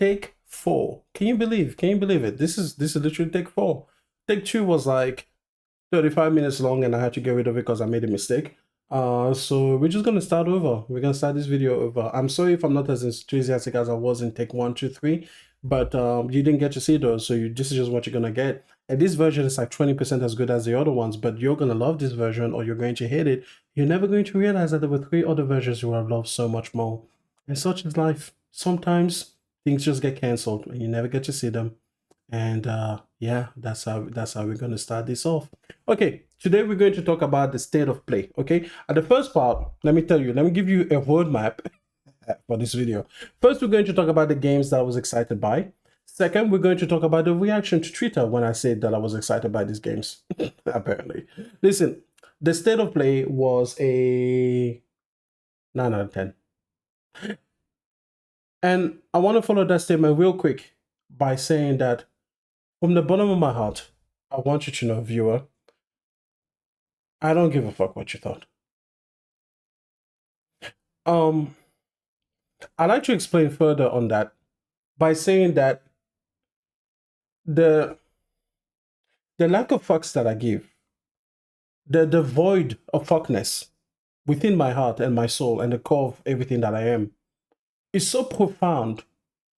take 4. Can you believe? Can you believe it? This is literally take 4. Take 2 was like 35 minutes long, and I had to get rid of it because I made a mistake. So we're just gonna start over. We're gonna start this video over. I'm sorry if I'm not as enthusiastic as I was in take 1, 2, 3, but you didn't get to see those, so this is just what you're gonna get. And this version is like 20% as good as the other ones, but you're gonna love this version or you're going to hate it. You're never going to realize that there were 3 other versions you would have loved so much more. And such is life. Sometimes things just get cancelled and you never get to see them. And yeah, that's how we're going to start this off. Okay, today we're going to talk about the state of play. Okay, at the first part, let me give you a roadmap for this video. First, we're going to talk about the games that I was excited by. Second, we're going to talk about the reaction to Twitter when I said that I was excited by these games. Apparently, listen, the state of play was a 9 out of 10. And I want to follow that statement real quick by saying that from the bottom of my heart, I want you to know, viewer, I don't give a fuck what you thought. I'd like to explain further on that by saying that the lack of fucks that I give, the void of fuckness within my heart and my soul and the core of everything that I am is so profound,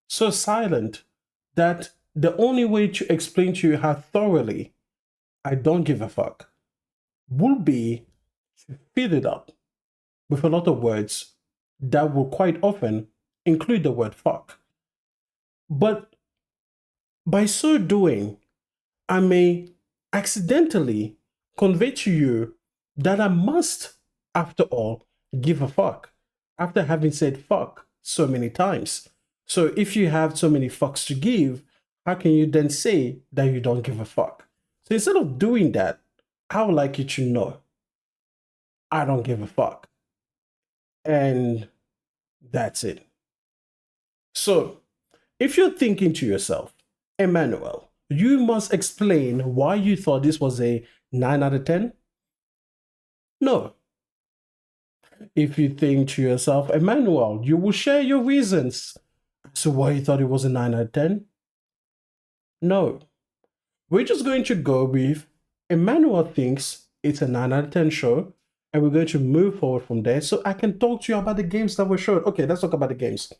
so silent, that the only way to explain to you how thoroughly I don't give a fuck will be to fill it up with a lot of words that will quite often include the word fuck. But by so doing, I may accidentally convey to you that I must, after all, give a fuck after having said fuck so many times. So if you have so many fucks to give, how can you then say that you don't give a fuck? So instead of doing that, I would like you to know I don't give a fuck. And that's it. So if you're thinking to yourself, Emmanuel, you must explain why you thought this was a 9 out of 10. No. If you think to yourself, Emmanuel, you will share your reasons as to why you thought it was a 9 out of 10. No. We're just going to go with Emmanuel thinks it's a 9 out of 10 show, and we're going to move forward from there so I can talk to you about the games that were shown. Okay, let's talk about the games.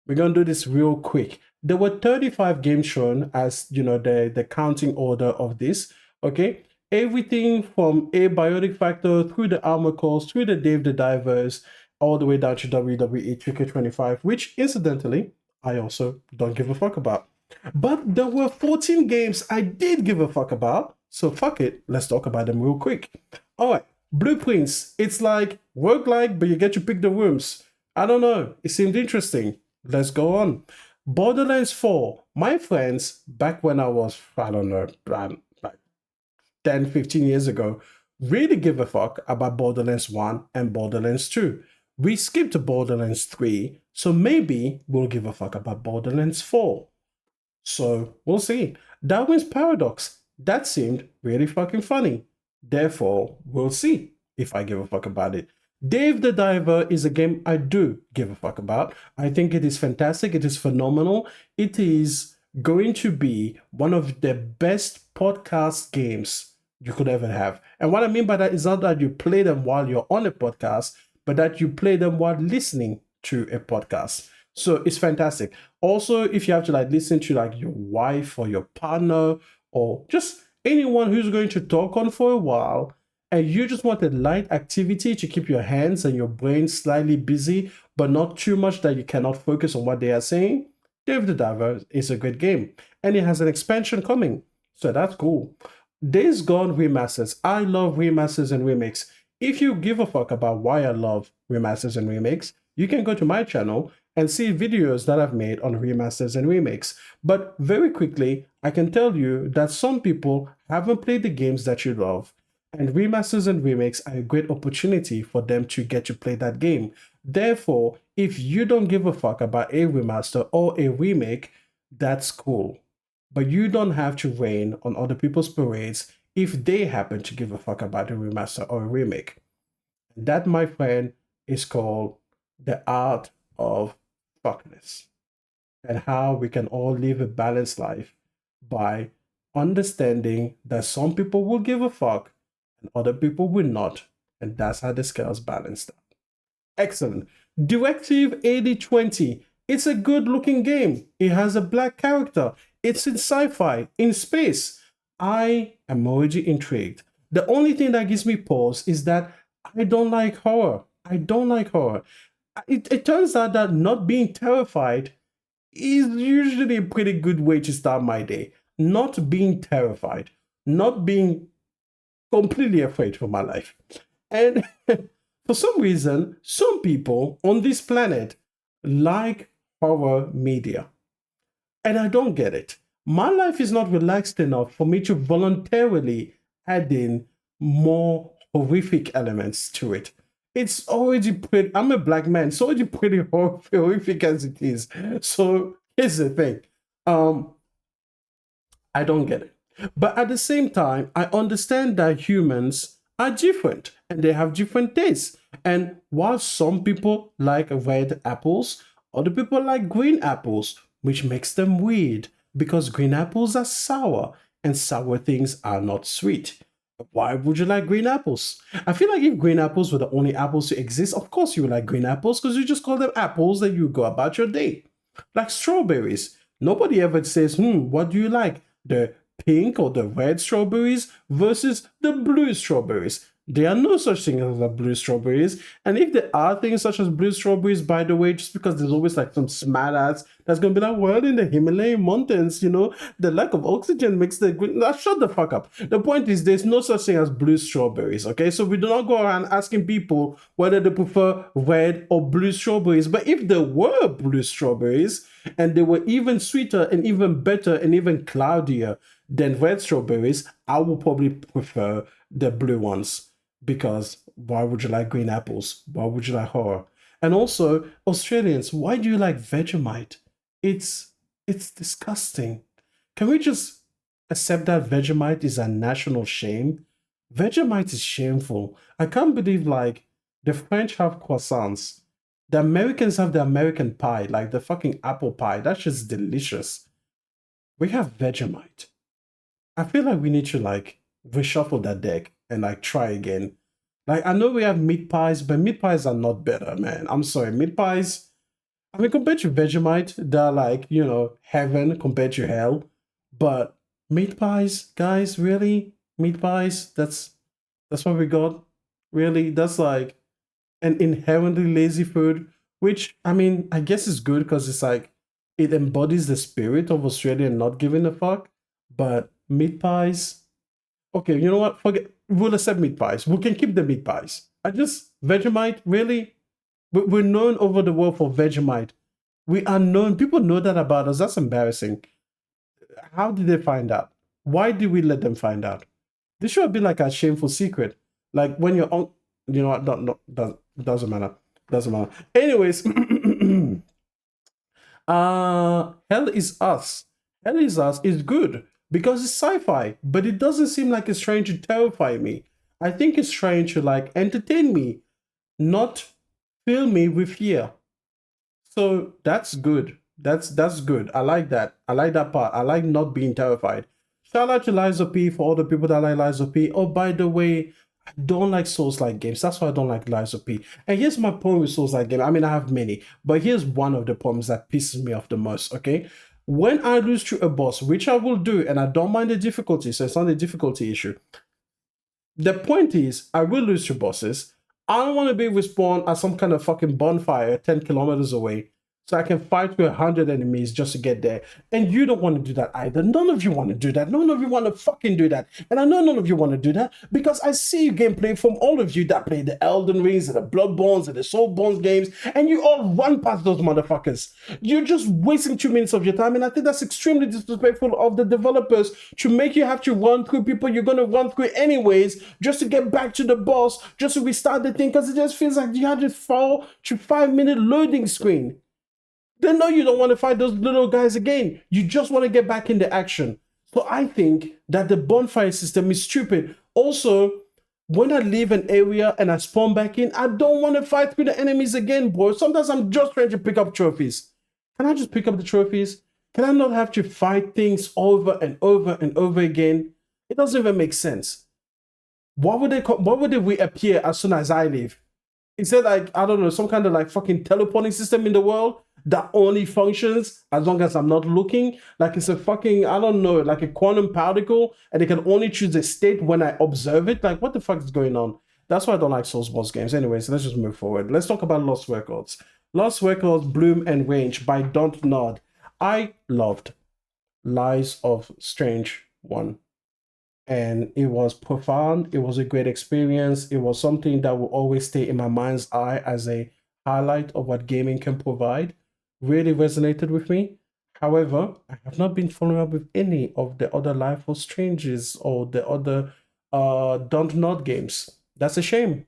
We're going to do this real quick. There were 35 games shown as, you know, the counting order of this, okay? Everything from a Biotic Factor through the Armor Calls, through the Dave the Divers, all the way down to WWE 2K25, which incidentally, I also don't give a fuck about. But there were 14 games I did give a fuck about, so fuck it, let's talk about them real quick. All right, Blueprints, it's like roguelike, but you get to pick the rooms. I don't know, it seemed interesting. Let's go on. Borderlands 4, my friends, back when I was, I don't know, like 10, 15 years ago, really give a fuck about Borderlands 1 and Borderlands 2. We skipped Borderlands 3, so maybe we'll give a fuck about Borderlands 4. So we'll see. Darwin's Paradox, that seemed really fucking funny. Therefore, we'll see if I give a fuck about it. Dave the Diver is a game I do give a fuck about. I think it is fantastic. It is phenomenal. It is going to be one of the best podcast games you could ever have. And what I mean by that is not that you play them while you're on a podcast, but that you play them while listening to a podcast. So it's fantastic. Also, if you have to like listen to like your wife or your partner or just anyone who's going to talk on for a while, and you just want a light activity to keep your hands and your brain slightly busy, but not too much that you cannot focus on what they are saying, Dave the Diver is a great game. And it has an expansion coming, so that's cool. Days Gone remasters. I love remasters and remakes. If you give a fuck about why I love remasters and remakes, you can go to my channel and see videos that I've made on remasters and remakes. But very quickly, I can tell you that some people haven't played the games that you love, and remasters and remakes are a great opportunity for them to get to play that game. Therefore, if you don't give a fuck about a remaster or a remake, that's cool. But you don't have to rain on other people's parades if they happen to give a fuck about a remaster or a remake. That, my friend, is called the art of fuckness. and how we can all live a balanced life by understanding that some people will give a fuck and other people will not. And that's how the scales balanced out. Excellent. Directive 8020. It's a good looking game. It has a black character. It's in sci-fi, in space. I am already intrigued. The only thing that gives me pause is that I don't like horror. I don't like horror. It turns out that not being terrified is usually a pretty good way to start my day. Not being terrified, not being completely afraid for my life. And for some reason, some people on this planet like horror media. And I don't get it. My life is not relaxed enough for me to voluntarily add in more horrific elements to it. It's already pretty, I'm a black man, it's already pretty horrific as it is. So here's the thing. I don't get it. But at the same time, I understand that humans are different and they have different tastes. And while some people like red apples, other people like green apples, which makes them weird because green apples are sour and sour things are not sweet. Why would you like green apples? I feel like if green apples were the only apples to exist, of course you would like green apples because you just call them apples and you go about your day. Like strawberries. Nobody ever says, what do you like? The pink or the red strawberries versus the blue strawberries. There are no such thing as the blue strawberries. And if there are things such as blue strawberries, by the way, just because there's always like some smartass that's going to be like, well, in the Himalayan mountains, the lack of oxygen makes the green. Now, shut the fuck up. The point is there's no such thing as blue strawberries, okay? So we do not go around asking people whether they prefer red or blue strawberries. But if there were blue strawberries and they were even sweeter and even better and even cloudier than red strawberries, I would probably prefer the blue ones. Because why would you like green apples? Why would you like horror? And also, Australians, why do you like Vegemite? It's disgusting. Can we just accept that Vegemite is a national shame? Vegemite is shameful. I can't believe like the French have croissants. The Americans have the American pie, like the fucking apple pie. That's just delicious. We have Vegemite. I feel like we need to like reshuffle that deck and like try again. Like I know we have meat pies, but meat pies are not better, man. I'm sorry, meat pies. I mean, compared to Vegemite, they're like heaven compared to hell. But meat pies, guys, really, meat pies? That's what we got. Really, that's like an inherently lazy food. Which I mean, I guess is good because it's like it embodies the spirit of Australia and not giving a fuck. But meat pies. Okay, you know what? Forget. We'll accept meat pies. We can keep the meat pies. Vegemite, really? We're known over the world for Vegemite. We are known. People know that about us. That's embarrassing. How did they find out? Why did we let them find out? This should be like a shameful secret. Like when you're on, what? No, doesn't matter. Doesn't matter. Anyways, Hell is Us. Hell is Us is good. Because it's sci-fi, but it doesn't seem like it's trying to terrify me. I think it's trying to like entertain me, not fill me with fear. So that's good. That's good. I like that. I like that part. I like not being terrified. Shout out to Liza P for all the people that like Liza P. Oh, by the way, I don't like Souls-like games. That's why I don't like Liza P. And here's my problem with Souls-like games. I mean, I have many, but here's one of the problems that pisses me off the most, okay? When I lose to a boss, which I will do, and I don't mind the difficulty, so it's not a difficulty issue. The point is, I will lose to bosses. I don't want to be respawned at some kind of fucking bonfire 10 kilometers away so I can fight with 100 enemies just to get there. And you don't want to do that either. None of you want to do that. None of you want to fucking do that. And I know none of you want to do that because I see gameplay from all of you that play the Elden Rings and the Bloodborns and the Soulborns games, and you all run past those motherfuckers. You're just wasting 2 minutes of your time, and I think that's extremely disrespectful of the developers to make you have to run through people you're going to run through anyways just to get back to the boss, just to restart the thing, because it just feels like you had to fall to 5-minute loading screen. Then no, you don't want to fight those little guys again. You just want to get back in the action. So I think that the bonfire system is stupid. Also, when I leave an area and I spawn back in, I don't want to fight with the enemies again, bro. Sometimes I'm just trying to pick up trophies. Can I just pick up the trophies? Can I not have to fight things over and over and over again? It doesn't even make sense. What would they reappear as soon as I leave? Is there like, I don't know, some kind of like fucking teleporting system in the world that only functions as long as I'm not looking? Like it's a fucking, I don't know, like a quantum particle and they can only choose a state when I observe it? Like what the fuck is going on? That's why I don't like Soulsborne games. Anyways, let's just move forward. Let's talk about Lost Records. Lost Records, Bloom and Range by Don't Nod. I loved Lies of Strange 1, and it was profound. It was a great experience. It was something that will always stay in my mind's eye as a highlight of what gaming can provide. Really resonated with me. However, I have not been following up with any of the other Life of Strangers or the other Don't Nod games. That's a shame.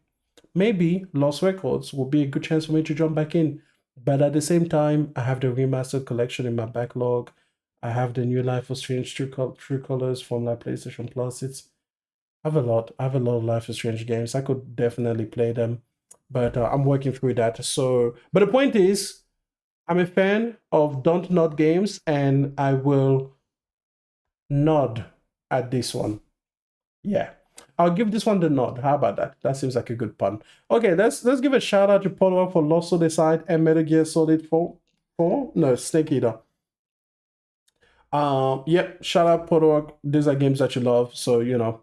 Maybe Lost Records will be a good chance for me to jump back in. But at the same time, I have the remastered collection in my backlog. I have the new Life of Strange True Colors from like PlayStation Plus. I have a lot. I have a lot of Life is Strange games. I could definitely play them, but I'm working through that. So, but the point is, I'm a fan of Don't Nod games, and I will nod at this one. Yeah, I'll give this one the nod. How about that? That seems like a good pun. Okay, let's give a shout out to Paul for Lost Decide and Metal Gear Solid 4. No, Snake Eater. Yep, shout out Podork. These are games that you love, so you know.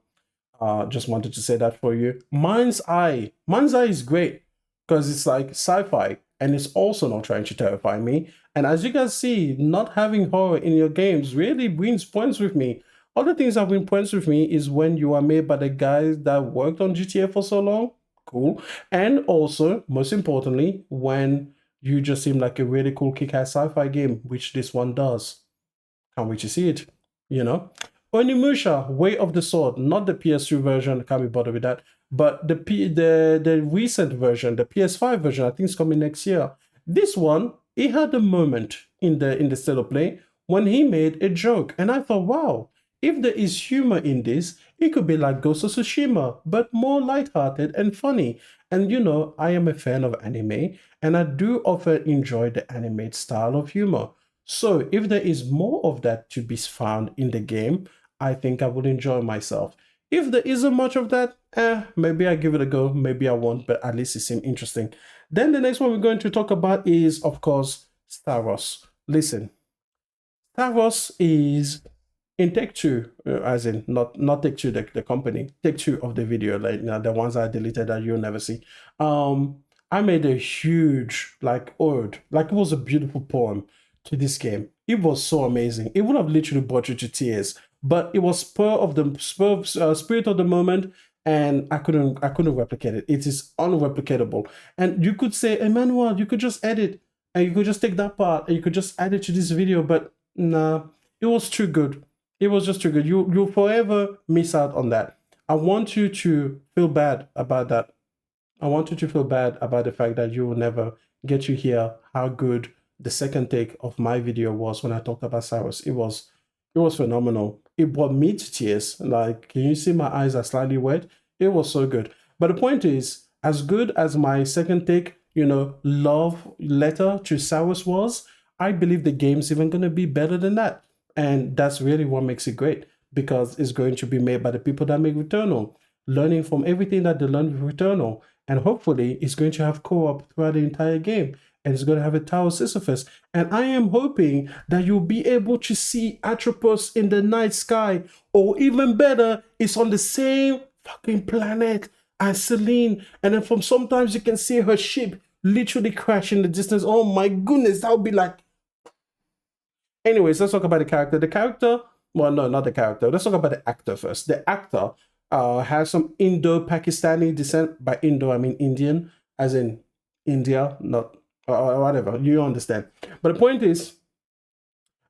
Just wanted to say that for you. Mind's Eye. Mind's Eye is great because it's like sci-fi and it's also not trying to terrify me. And as you can see, not having horror in your games really wins points with me. Other things that win points with me is when you are made by the guys that worked on GTA for so long. Cool. And also, most importantly, when you just seem like a really cool kick-ass sci-fi game, which this one does. Can't wait to see it, you know? Onimusha, Way of the Sword, not the PS2 version, can't be bothered with that, but the recent version, the PS5 version, I think it's coming next year. This one, he had a moment in the state of play when he made a joke, and I thought, wow, if there is humor in this, it could be like Ghost of Tsushima, but more lighthearted and funny. And you know, I am a fan of anime, and I do often enjoy the animate style of humor. So if there is more of that to be found in the game, I think I would enjoy myself. If there isn't much of that, maybe I give it a go, maybe I won't, but at least it seems interesting. Then the next one we're going to talk about is, of course, Star Wars. Listen, Star Wars is in Take-Two, as in not Take-Two, the company, Take-Two of the video, like you know, the ones I deleted that you'll never see. I made a huge like ode, like it was a beautiful poem to this game. It was so amazing. It would have literally brought you to tears, but it was spirit of the moment, and I couldn't replicate it. It is unreplicatable. And you could say, Emmanuel, you could just edit, and you could just take that part, and you could just add it to this video, but nah, it was too good. It was just too good. You'll forever miss out on that. I want you to feel bad about that. I want you to feel bad about the fact that you will never get to hear how good the second take of my video was when I talked about Cyrus. It was phenomenal. It brought me to tears. Like, can you see my eyes are slightly wet? It was so good. But the point is, as good as my second take, love letter to Cyrus was, I believe the game's even gonna be better than that. And that's really what makes it great, because it's going to be made by the people that make Returnal, learning from everything that they learned with Returnal. And hopefully it's going to have co-op throughout the entire game. And it's going to have a Tower Sisyphus. And I am hoping that you'll be able to see Atropos in the night sky. Or even better, it's on the same fucking planet as Celine. And then from sometimes you can see her ship literally crash in the distance. Oh my goodness, that would be like... Anyways, let's talk about the character. The character, well, no, not the character. Let's talk about the actor first. The actor has some Indo-Pakistani descent. By Indo, I mean Indian, as in India, not whatever. You understand. But the point is,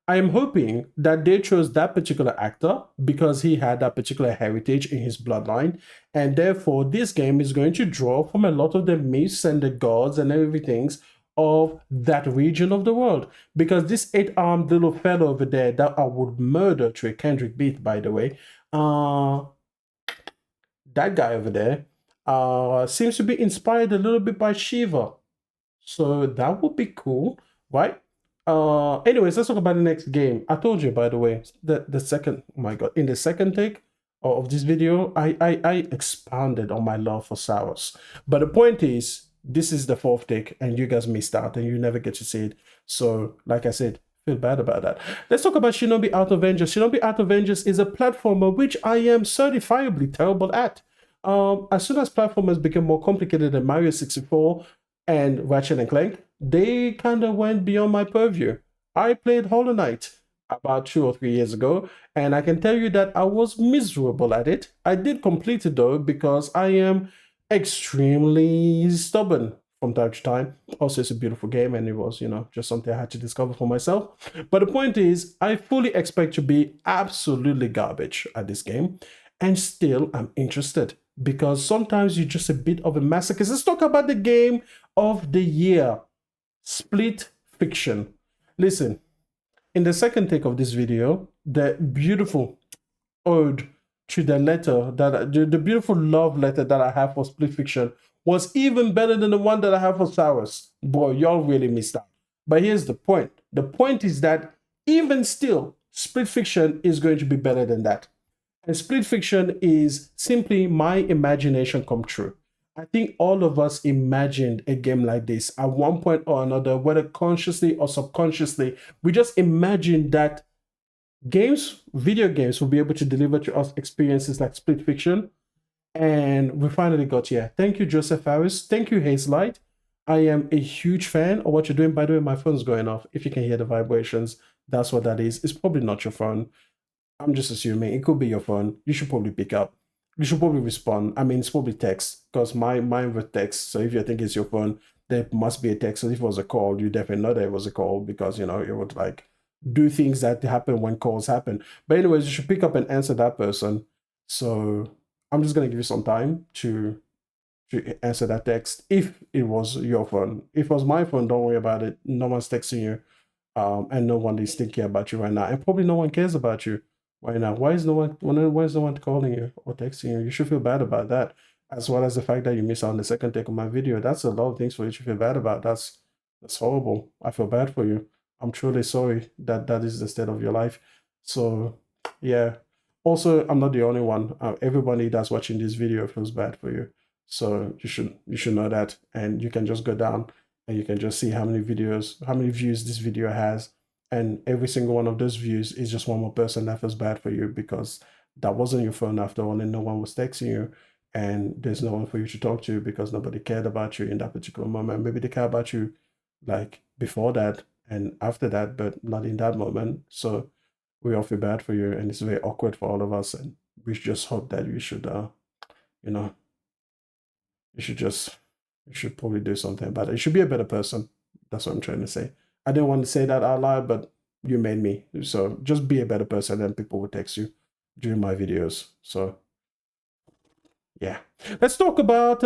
I am hoping that they chose that particular actor because he had that particular heritage in his bloodline. And therefore, this game is going to draw from a lot of the myths and the gods and everything of that region of the world. Because this 8-armed little fellow over there that I would murder to a Kendrick beat, by the way, that guy over there seems to be inspired a little bit by Shiva. So that would be cool, right? Anyways, let's talk about the next game. I told you, by the way, the second, oh my god, in the second take of this video, I expounded on my love for Saros. But the point is, this is the fourth take, and you guys missed out, and you never get to see it. So, like I said, feel bad about that. Let's talk about Shinobi Art of Vengeance. Shinobi Art of Vengeance is a platformer which I am certifiably terrible at. As soon as platformers became more complicated than Mario 64 and Ratchet and Clank, they kind of went beyond my purview. I played Hollow Knight about 2 or 3 years ago, and I can tell you that I was miserable at it. I did complete it though, because I am extremely stubborn from time to time. Also, it's a beautiful game, and it was, just something I had to discover for myself. But the point is, I fully expect to be absolutely garbage at this game, and still I'm interested, because sometimes you're just a bit of a masochist. Let's talk about the game of the year, Split Fiction. Listen, in the second take of this video, the beautiful ode to the letter that the beautiful love letter that I have for Split Fiction was even better than the one that I have for Saros. Boy, y'all really missed out. But here's the point. The point is that even still, Split Fiction is going to be better than that. And Split Fiction is simply my imagination come true. I think all of us imagined a game like this at one point or another, whether consciously or subconsciously. We just imagined that video games will be able to deliver to us experiences like Split Fiction. And we finally got here. Thank you, Joseph Harris. Thank you, Hazelight. I am a huge fan of what you're doing. By the way, my phone's going off. If you can hear the vibrations, that's what that is. It's probably not your phone. I'm just assuming it could be your phone. You should probably pick up. You should probably respond. I mean, it's probably text, because mine was text. So if you think it's your phone, there must be a text. So if it was a call, you definitely know that it was a call, because it would like do things that happen when calls happen. But anyways, you should pick up and answer that person. So I'm just gonna give you some time to answer that text if it was your phone. If it was my phone, don't worry about it. No one's texting you, and no one is thinking about you right now, and probably no one cares about you right now. Why is no one calling you or texting you? You should feel bad about that, as well as the fact that you missed out on the second take of my video. That's a lot of things for you to feel bad about. That's horrible. I feel bad for you. I'm truly sorry that that is the state of your life. So yeah. Also, I'm not the only one. Everybody that's watching this video feels bad for you. So you should know that, and you can just go down and you can just see how many views this video has, and every single one of those views is just one more person that feels bad for you, because that wasn't your phone after all, and no one was texting you, and there's no one for you to talk to, because nobody cared about you in that particular moment. Maybe they care about you like before that and after that, but not in that moment. So we all feel bad for you, and it's very awkward for all of us, and we just hope that you should you know you should probably do something about it. You should be a better person. That's what I'm trying to say. I didn't want to say that out loud, but you made me. So just be a better person, and people will text you during my videos. So yeah, let's talk about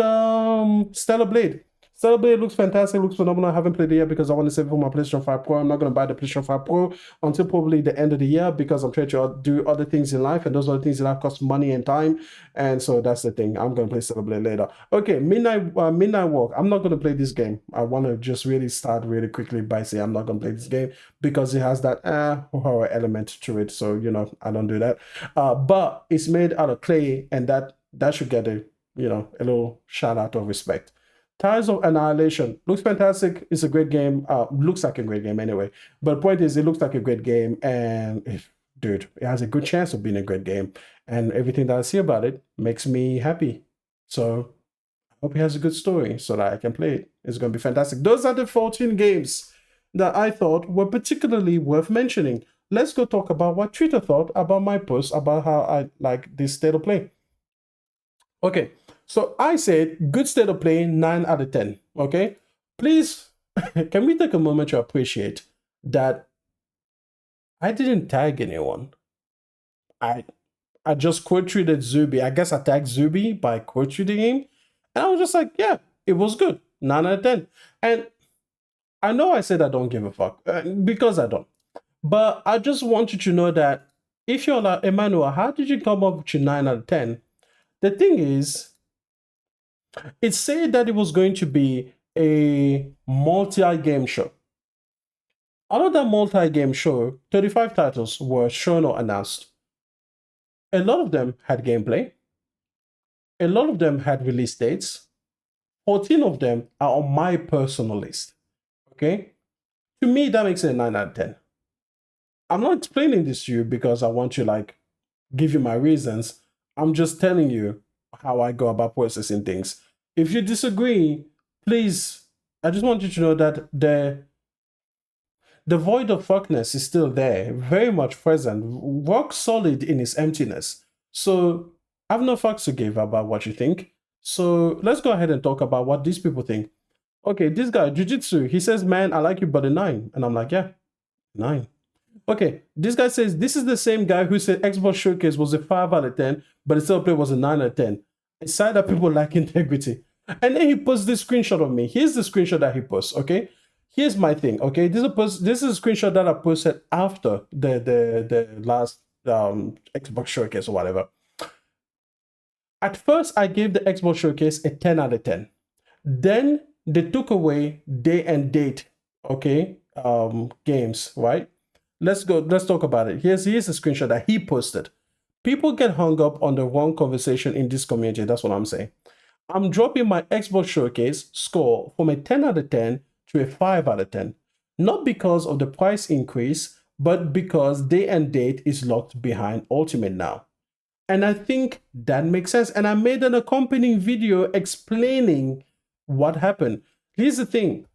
Stellar Blade. Stellar Blade looks fantastic, looks phenomenal. I haven't played it yet because I want to save it for my PlayStation 5 Pro. I'm not going to buy the PlayStation 5 Pro until probably the end of the year, because I'm trying to do other things in life, and those other things in life cost money and time. And so that's the thing. I'm going to play Stellar Blade later. Okay, Midnight Walk. I'm not going to play this game. I want to just really start really quickly by saying I'm not going to play this game, because it has that horror element to it. So, I don't do that. But it's made out of clay, and that should get a little shout out of respect. Tiles of Annihilation looks fantastic. It's a great game. Looks like a great game anyway. But the point is, it looks like a great game, and dude, it has a good chance of being a great game. And everything that I see about it makes me happy. So I hope it has a good story so that I can play it. It's going to be fantastic. Those are the 14 games that I thought were particularly worth mentioning. Let's go talk about what Twitter thought about my post about how I like this state of play. Okay, so I said good state of play, 9 out of 10. Okay, please, can we take a moment to appreciate that I didn't tag anyone. I just quote tweeted Zuby. I guess I tagged Zuby by quote tweeting him, and I was just like, yeah, it was good, 9 out of 10. And I know I said I don't give a fuck, because I don't. But I just want you to know that if you're like, Emmanuel, how did you come up with your 9 out of 10? The thing is, it said that it was going to be a multi-game show. Out of that multi-game show, 35 titles were shown or announced. A lot of them had gameplay. A lot of them had release dates. 14 of them are on my personal list. Okay? To me, that makes it a 9 out of 10. I'm not explaining this to you because I want to like give you my reasons. I'm just telling you how I go about processing things. If you disagree, please, I just want you to know that the void of fuckness is still there, very much present, rock solid in its emptiness. So I have no fucks to give about what you think. So let's go ahead and talk about what these people think. Okay, this guy, Jiu-Jitsu, he says, man, I like you, but a 9. And I'm like, yeah, 9. Okay, this guy says, this is the same guy who said Xbox Showcase was a 5 out of 10, but the still play was a 9 out of 10. A sign that people lack integrity. And then he posts this screenshot of me. Here's the screenshot that he posts, okay? Here's my thing, okay? This is a screenshot that I posted after the last Xbox Showcase or whatever. At first, I gave the Xbox Showcase a 10 out of 10. Then they took away day and date, okay, games, right? Let's talk about it. Here's a screenshot that he posted. People get hung up on the wrong conversation in this community. That's what I'm saying. I'm dropping my Xbox Showcase score from a 10 out of 10 to a 5 out of 10. Not because of the price increase, but because day and date is locked behind Ultimate now. And I think that makes sense. And I made an accompanying video explaining what happened. Here's the thing.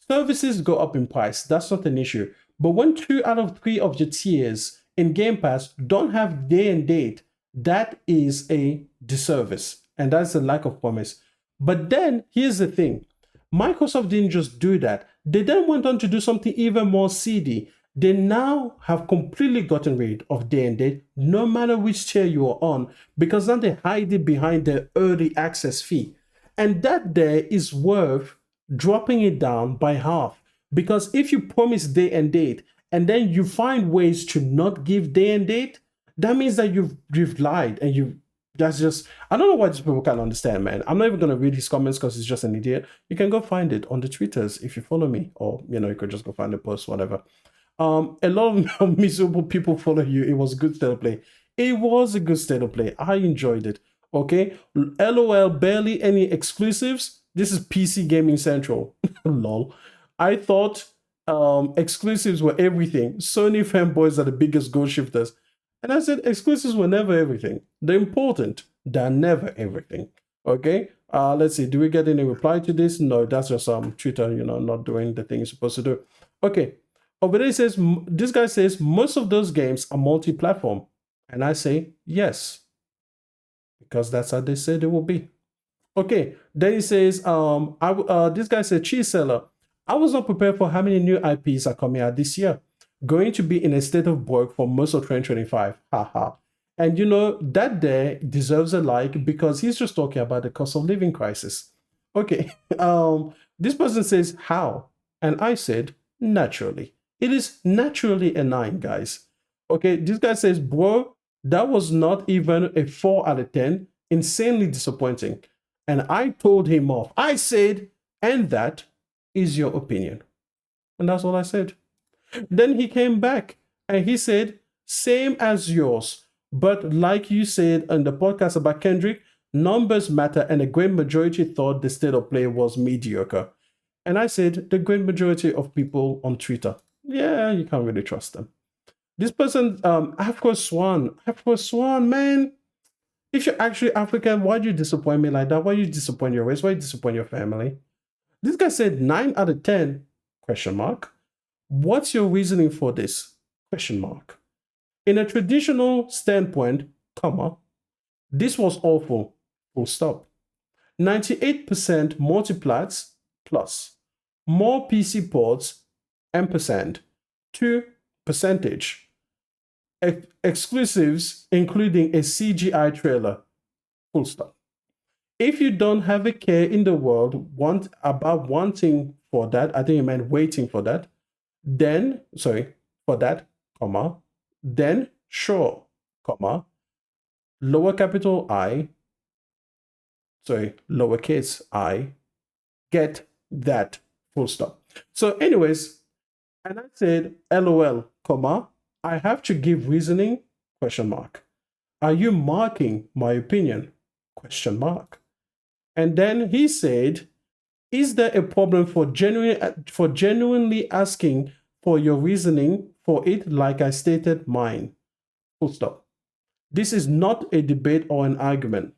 Services go up in price. That's not an issue. But when 2 out of 3 of your tiers in Game Pass don't have day and date, that is a disservice. And that's a lack of promise. But then, here's the thing. Microsoft didn't just do that. They then went on to do something even more seedy. They now have completely gotten rid of day and date, no matter which tier you are on, because now they hide it behind the early access fee. And that there is worth dropping it down by half. Because if you promise day and date, and then you find ways to not give day and date, that means that you've lied and that's just, I don't know why these people can't understand, man. I'm not even going to read his comments because he's just an idiot. You can go find it on the Twitters if you follow me, or, you could just go find the post, whatever. A lot of miserable people follow you. It was a good state of play. It was a good state of play. I enjoyed it. Okay. LOL, barely any exclusives. This is PC Gaming Central. Lol. I thought exclusives were everything. Sony fanboys are the biggest goal shifters. And I said exclusives were never everything. They're important. They're never everything. Okay. Let's see. Do we get any reply to this? No, that's just Twitter, not doing the thing it's supposed to do. Okay. Over there says, this guy says, most of those games are multi-platform. And I say, yes. Because that's how they say they will be. Okay. Then he says, this guy said, cheese seller. I was not prepared for how many new IPs are coming out this year. Going to be in a state of work for most of 2025. Haha. And that there deserves a like because he's just talking about the cost of living crisis. Okay. This person says, how? And I said, naturally. It is naturally a 9, guys. Okay, this guy says, bro, that was not even a 4 out of 10. Insanely disappointing. And I told him off. I said, and that is your opinion. And that's all I said. Then he came back and he said, same as yours. But like you said in the podcast about Kendrick, numbers matter and a great majority thought the state of play was mediocre. And I said, the great majority of people on Twitter, yeah, you can't really trust them. This person, Afro Swan, man. If you're actually African, why'd you disappoint me like that? Why you disappoint your race? Why you disappoint your family? This guy said 9 out of 10, question mark. What's your reasoning for this? Question mark. In a traditional standpoint, comma, this was awful, full stop. 98% multiplats plus. More PC ports, ampersand. 2 percentage. Exclusives, including a CGI trailer, full stop. If you don't have a care in the world about wanting for that, I think you meant waiting for that, then, for that, comma, then sure, comma, lowercase I, get that, full stop. So anyways, And I said, LOL, comma, I have to give reasoning, question mark. Are you marking my opinion? Question mark. And then he said, is there a problem for genuinely asking for your reasoning for it like I stated mine? Full stop. This is not a debate or an argument.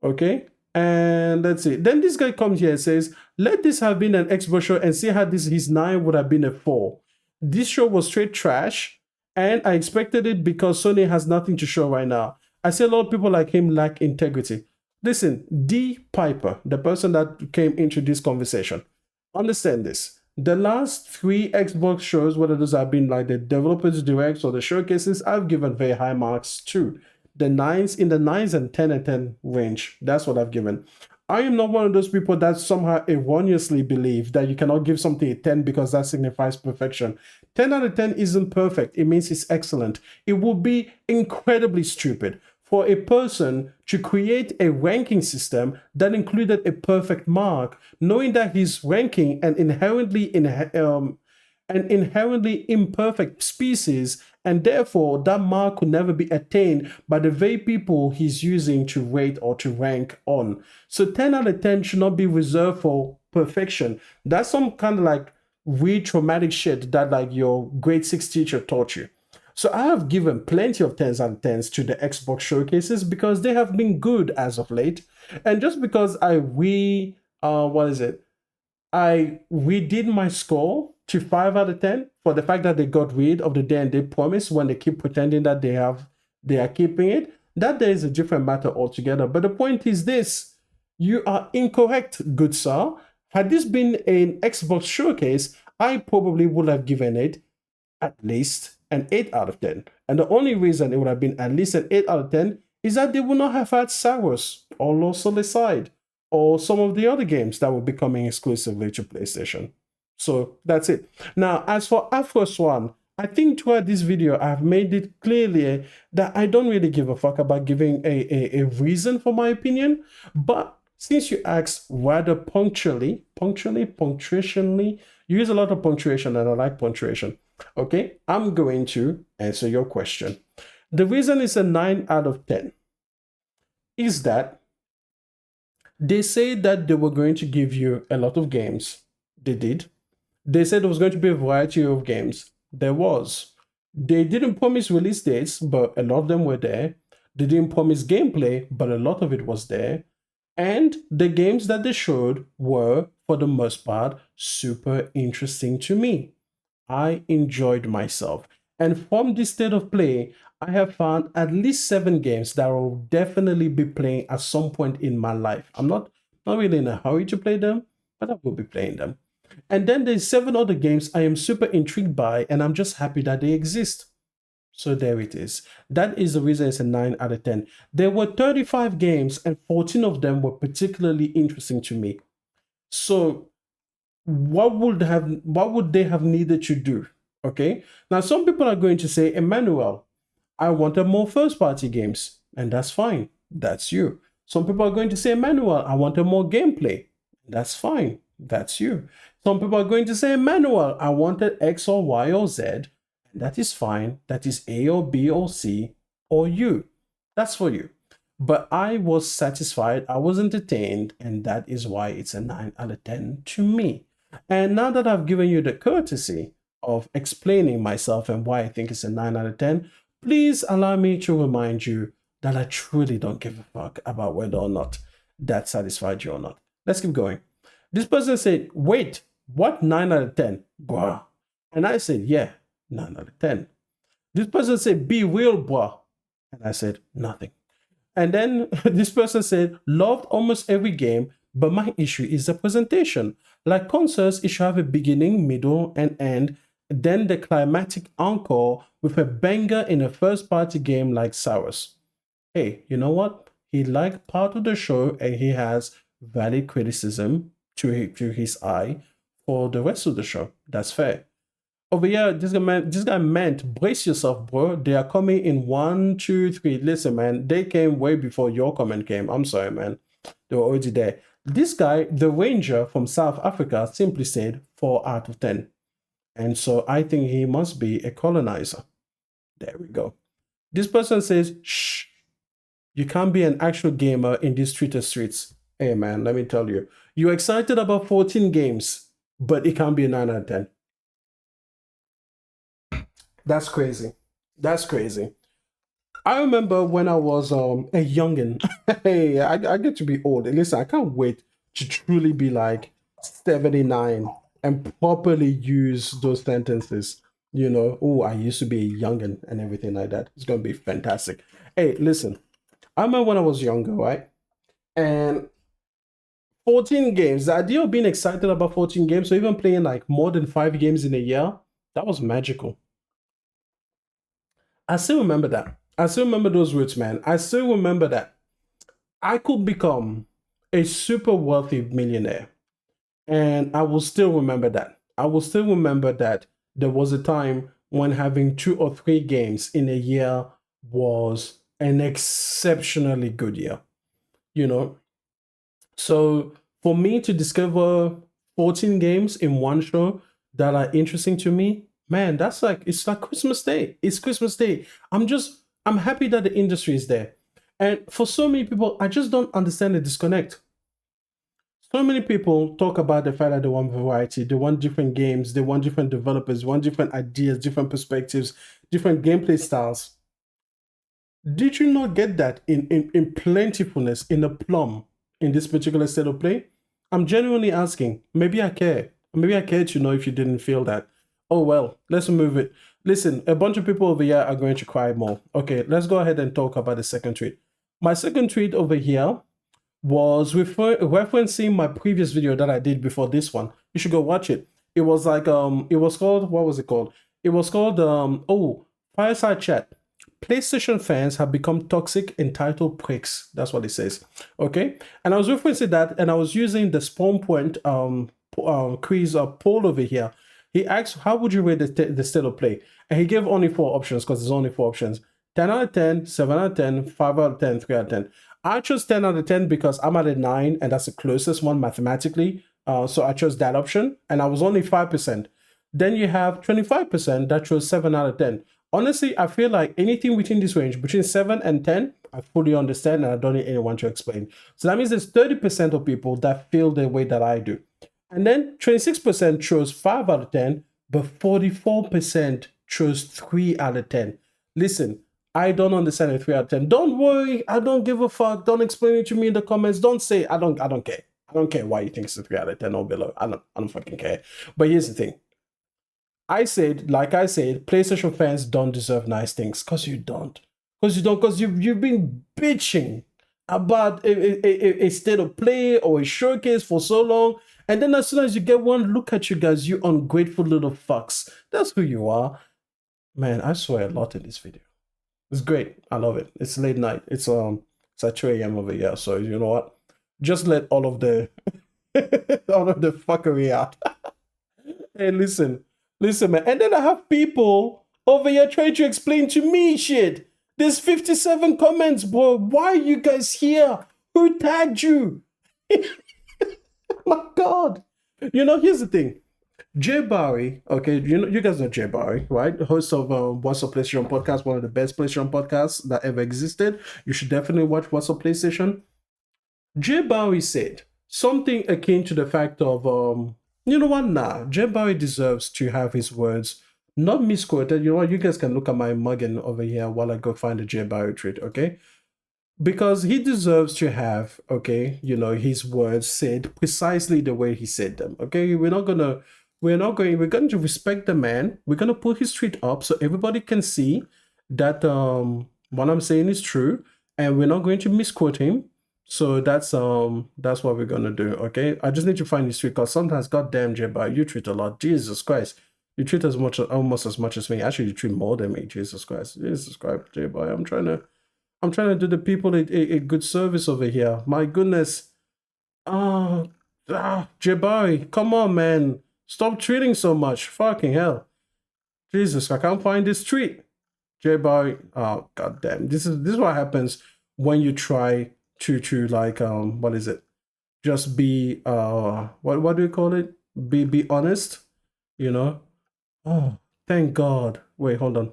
Okay? And let's see. Then this guy comes here and says, let this have been an Xbox show and see how his 9 would have been a 4. This show was straight trash, and I expected it because Sony has nothing to show right now. I see a lot of people like him lack integrity. Listen, D. Piper, the person that came into this conversation, understand this. The last 3 Xbox shows, whether those have been like the developers directs or the showcases, I've given very high marks too. The 9s, in the 9s and 10 and 10 range. That's what I've given. I am not one of those people that somehow erroneously believe that you cannot give something a 10 because that signifies perfection. 10 out of 10 isn't perfect. It means it's excellent. It would be incredibly stupid for a person to create a ranking system that included a perfect mark, knowing that his ranking an inherently imperfect species, and therefore that mark could never be attained by the very people he's using to rate or to rank on. So 10 out of 10 should not be reserved for perfection. That's some kind of like weird traumatic shit that like your grade 6 teacher taught you. So I have given plenty of 10s out of 10s to the Xbox showcases because they have been good as of late. And just because I redid my score to 5 out of 10 for the fact that they got rid of the day-and-day promise when they keep pretending that they are keeping it, that there is a different matter altogether. But the point is this: you are incorrect, good sir. Had this been an Xbox showcase, I probably would have given it at least an 8 out of 10. And the only reason it would have been at least an 8 out of 10 is that they would not have had Saros or Lost Solicide or some of the other games that will be coming exclusively to PlayStation. So that's it. Now, as for AfroSwan, I think throughout this video, I've made it clearly that I don't really give a fuck about giving a reason for my opinion. But since you asked rather punctuationally, you use a lot of punctuation and I like punctuation. Okay, I'm going to answer your question. The reason it's a 9 out of 10 is that they say that they were going to give you a lot of games. They did. They said there was going to be a variety of games. There was. They didn't promise release dates, but a lot of them were there. They didn't promise gameplay, but a lot of it was there. And the games that they showed were, for the most part, super interesting to me. I enjoyed myself. And from this state of play, I have found at least 7 games that I will definitely be playing at some point in my life. I'm not really in a hurry to play them, but I will be playing them. And then there's 7 other games I am super intrigued by, and I'm just happy that they exist. So there it is. That is the reason it's a 9 out of 10. There were 35 games, and 14 of them were particularly interesting to me. So what would they have needed to do? Okay, now some people are going to say, Emmanuel, I wanted more first-party games, and that's fine. That's you. Some people are going to say, Emmanuel, I wanted more gameplay. That's fine. That's you. Some people are going to say, Emmanuel, I wanted X or Y or Z. That is fine. That is A or B or C or U. That's for you. But I was satisfied. I was entertained. And that is why it's a 9 out of 10 to me. And now that I've given you the courtesy of explaining myself and why I think it's a 9 out of 10, please allow me to remind you that I truly don't give a fuck about whether or not that satisfied you or not. Let's keep going. This person said, wait, what 9 out of 10? Bruh. And I said, yeah, 9 out of 10. This person said, be real, bruh. And I said, nothing. And then this person said, loved almost every game, but my issue is the presentation. Like concerts, it should have a beginning, middle, and end, then the climactic encore with a banger in a first-party game like Saros. Hey, you know what? He liked part of the show and he has valid criticism to his eye for the rest of the show. That's fair. Over here, this guy meant, brace yourself, bro. They are coming in 1, 2, 3. Listen, man, they came way before your comment came. I'm sorry, man. They were already there. This guy, the Ranger from South Africa, simply said 4 out of 10. And so I think he must be a colonizer. There we go. This person says, shh, you can't be an actual gamer in these Twitter streets. Hey man, let me tell you, you're excited about 14 games, but it can't be a 9 out of 10. That's crazy. That's crazy. I remember when I was a youngin. Hey, I get to be old. Listen, I can't wait to truly be like 79 and properly use those sentences. You know, oh, I used to be a youngin and everything like that. It's gonna be fantastic. Hey, listen, I remember when I was younger, right? And 14 games, the idea of being excited about 14 games, or even playing like more than 5 games in a year, that was magical. I still remember that. I still remember those roots, man. I still remember that I could become a super wealthy millionaire. And I will still remember that. I will still remember that there was a time when having 2 or 3 games in a year was an exceptionally good year. You know, so for me to discover 14 games in one show that are interesting to me, man, that's like it's like Christmas Day. It's Christmas Day. I'm happy that the industry is there. And for so many people, I just don't understand the disconnect. So many people talk about the fact that they want variety, they want different games, they want different developers, want different ideas, different perspectives, different gameplay styles. Did you not get that in plentifulness, in a plum, in this particular state of play? I'm genuinely asking. Maybe I care. Maybe I care to know if you didn't feel that. Oh well, let's move it. Listen, a bunch of people over here are going to cry more. Okay, let's go ahead and talk about the second tweet. My second tweet over here was referencing my previous video that I did before this one. You should go watch it. It was like it was called, what was it called? It was called Fireside Chat. PlayStation fans have become toxic, entitled pricks. That's what it says. Okay, and I was referencing that, and I was using the spawn point quiz poll over here. He asked, "How would you rate the state of play?" And he gave only 4 options because there's only 4 options: 10 out of 10, 7 out of 10, 5 out of 10, 3 out of 10. I chose 10 out of 10 because I'm at a 9, and that's the closest one mathematically. So I chose that option, and I was only 5%. Then you have 25% that chose 7 out of 10. Honestly, I feel like anything within this range, between 7 and 10, I fully understand and I don't need anyone to explain. So that means there's 30% of people that feel the way that I do. And then 26% chose 5 out of 10, but 44% chose 3 out of 10. Listen, I don't understand a 3 out of 10. Don't worry, I don't give a fuck. Don't explain it to me in the comments. Don't say I don't care. I don't care why you think it's a 3 out of 10 or below. I don't fucking care. But here's the thing. Like I said, PlayStation fans don't deserve nice things, because you don't. Because you've been bitching about a state of play or a showcase for so long. And then as soon as you get one, look at you guys, you ungrateful little fucks. That's who you are. Man, I swear a lot in this video. It's great. I love it. It's late night. It's at 2 a.m. over here. So you know what? Just let all of the all of the fuckery out. Hey, listen, man. And then I have people over here trying to explain to me shit. There's 57 comments, bro. Why are you guys here? Who tagged you? My God. You know, here's the thing. Jay Barry, okay, you guys know Jay Barry, right? Host of What's Up PlayStation podcast, one of the best PlayStation podcasts that ever existed. You should definitely watch What's Up PlayStation. Jay Barry said something akin to the fact of, you know what, nah, Jay Barry deserves to have his words not misquoted. You know what, you guys can look at my muggin over here while I go find the Jay Barry tweet, okay? Because he deserves to have, okay, you know, his words said precisely the way he said them, okay? We're going to respect the man. We're going to put his tweet up so everybody can see that what I'm saying is true, and we're not going to misquote him. So that's what we're gonna do, okay? I just need to find his tweet, because sometimes, goddamn, Jeba, you tweet a lot. Jesus Christ, you tweet almost as much as me. Actually, you tweet more than me. Jesus Christ, Jeba. I'm trying to do the people a good service over here. My goodness, Jebari, come on, man, stop tweeting so much. Fucking hell, Jesus, I can't find this tweet. Jebari, oh goddamn, this is what happens when you try to like what is it, just be what do you call it, be honest, you know. Oh, thank God. Wait, hold on.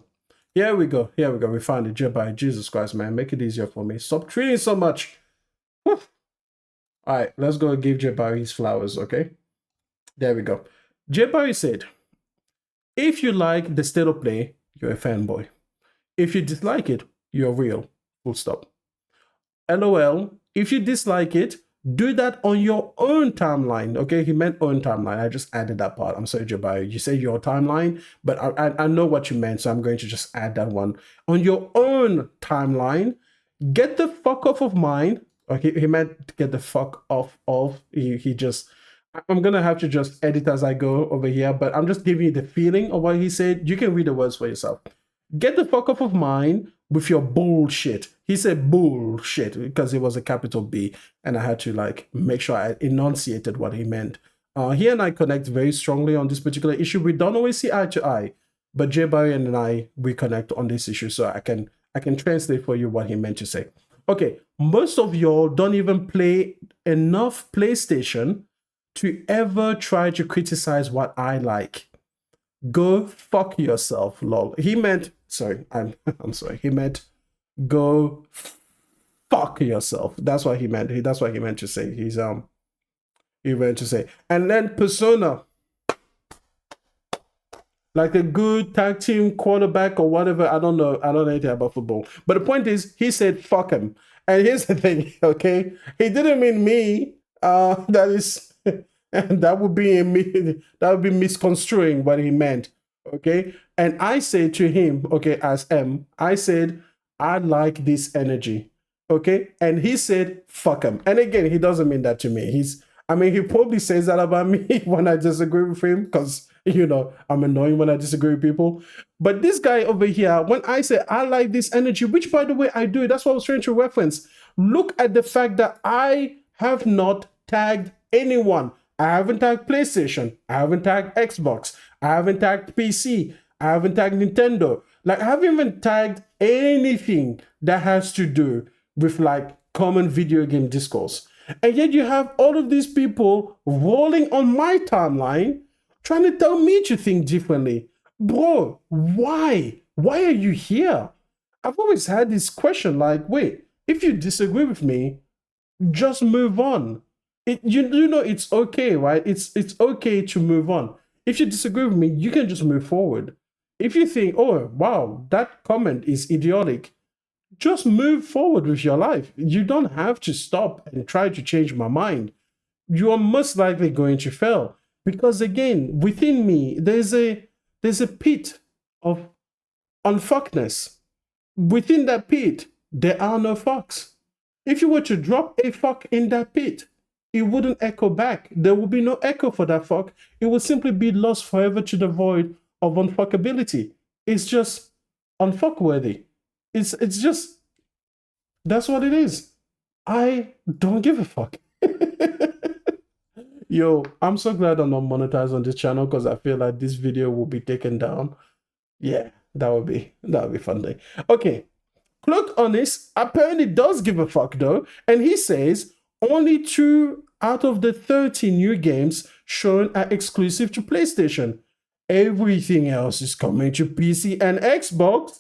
Here we go. Here we go. We found it. Jedi. Jesus Christ, man. Make it easier for me. Stop treating so much. Whew. All right, let's go give Jedi his flowers, okay? There we go. Jedi said, if you like the state of play, you're a fanboy. If you dislike it, you're real. Full stop. LOL. If you dislike it, do that on your own timeline. Okay, he meant own timeline. I just added that part. I'm sorry, Jabari. You say your timeline, but I know what you meant, so I'm going to just add that one. On your own timeline, get the fuck off of mine. Okay, he meant get the fuck off of. He just. I'm gonna have to just edit as I go over here, but I'm just giving you the feeling of what he said. You can read the words for yourself. Get the fuck off of mine with your bullshit. He said bullshit because it was a capital B, and I had to like make sure I enunciated what he meant. He and I connect very strongly on this particular issue. We don't always see eye to eye, but Jay Barry and I, we connect on this issue, so I can translate for you what he meant to say. Okay, most of y'all don't even play enough PlayStation to ever try to criticize what I like. Go fuck yourself, lol. He meant, sorry, I'm sorry. He meant go fuck yourself. That's what he meant. That's what he meant to say. He meant to say. And then Persona, like a good tag team quarterback or whatever. I don't know anything about football. But the point is, he said fuck him. And here's the thing, okay? He didn't mean me. That is, that would be misconstruing what he meant, okay? And I said to him, okay, as M, I said, I like this energy, okay? And he said, fuck him. And again, he doesn't mean that to me. He probably says that about me when I disagree with him because, I'm annoying when I disagree with people. But this guy over here, when I say I like this energy, which by the way, I do, that's what I was trying to reference. Look at the fact that I have not tagged anyone. I haven't tagged PlayStation. I haven't tagged Xbox. I haven't tagged PC. I haven't tagged Nintendo. Like, I haven't even tagged anything that has to do with like common video game discourse. And yet you have all of these people rolling on my timeline trying to tell me to think differently. Bro, why? Why are you here? I've always had this question like, wait, if you disagree with me, just move on. It's okay, right? It's okay to move on. If you disagree with me, you can just move forward. If you think, oh, wow, that comment is idiotic, just move forward with your life. You don't have to stop and try to change my mind. You are most likely going to fail. Because again, within me, there's a pit of unfuckness. Within that pit, there are no fucks. If you were to drop a fuck in that pit, it wouldn't echo back. There would be no echo for that fuck. It would simply be lost forever to the void of unfuckability. It's just unfuckworthy. It's just, that's what it is. I don't give a fuck. Yo, I'm so glad I'm not monetized on this channel because I feel like this video will be taken down. Yeah, that would be fun day. Okay, Cloak Honest apparently does give a fuck though, and he says only 2 out of the 30 new games shown are exclusive to PlayStation. Everything else is coming to PC and Xbox.